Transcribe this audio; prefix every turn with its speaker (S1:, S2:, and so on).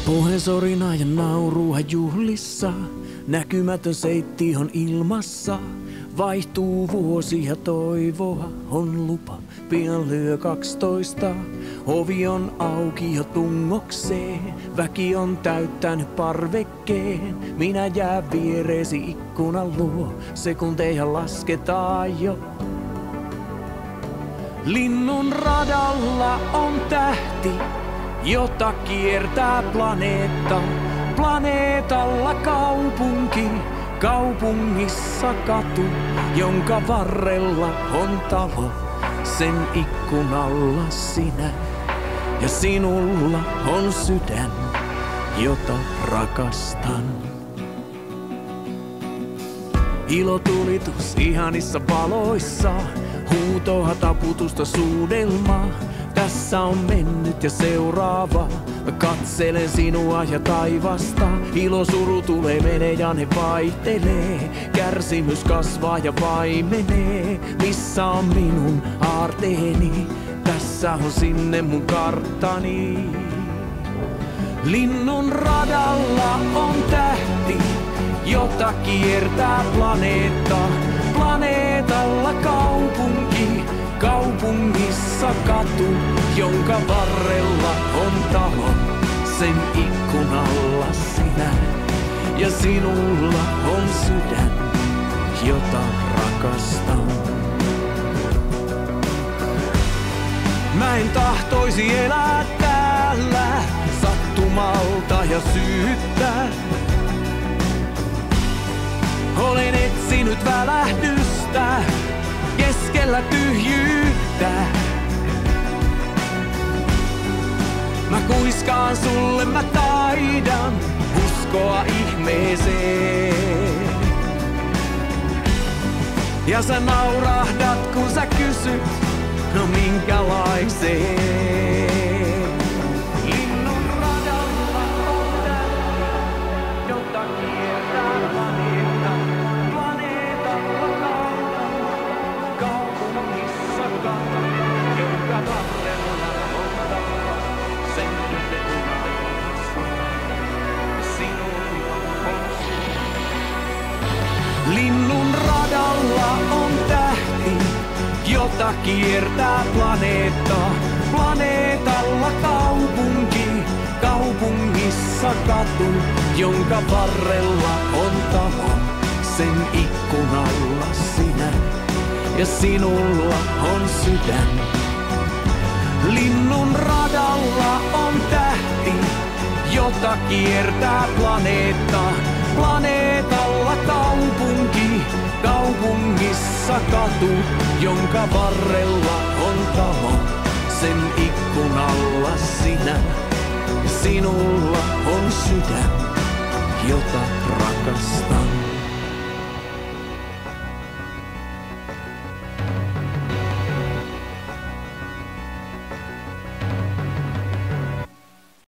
S1: Puhesorina ja naurua juhlissa, näkymätön seitti on ilmassa. Vaihtuu vuosi ja toivoa on lupa, pian lyö 12. Ovi on auki jo tungokseen, väki on täyttänyt parvekkeen. Minä jään viereesi ikkunan luo, sekunteja lasketaan jo. Linnun radalla on tähti, jota kiertää planeetta. Planeetalla kaupunki, kaupungissa katu, jonka varrella on talo. Sen ikkunalla sinä ja sinulla on sydän, jota rakastan. Ilotulitus ihanissa valoissa, huutoa taputusta suudelmaa. Tässä on mennyt ja seuraava. Mä katselen sinua ja taivasta. Ilo suru tulee menee ja ne vaihtelee. Kärsimys kasvaa ja vaimenee. Missä on minun aarteeni? Tässä on sinne mun karttani. Linnun radalla on tähti, jota kiertää planeetta. Planeetalla kaupunki, kaupungissa katu, jonka varrella on talo. Sen ikkunalla sinä ja sinulla on sydän, jota rakastan. Mä en tahtoisi elää täällä sattumalta ja syyttä. Olen etsinyt välähdystä keskellä tyhjyyttä. Mä kuiskaan sulle, mä taidan uskoa ihmeeseen. Ja sä naurahdat, kun sä kysyt, no minkälaiseen. Linnun radalla on tähti, jota kiertää planeetta. Planeetalla kaupungissa katu, jonka varrella on talo. Sen ikkunalla sinulla on sydän. Linnun radalla on tähti, jota kiertää planeetta. Planeetalla kaupunki, kaupungissa katu, jonka varrella on talo. Sen ikkunalla sinä ja sinulla on sydän. Linnun radalla on tähti, jota kiertää planeetta. Planeetalla kaupunki, kaupungissa katu, jonka varrella on talo. Sen ikkunalla sinä ja sinulla on sydän, jota rakastan.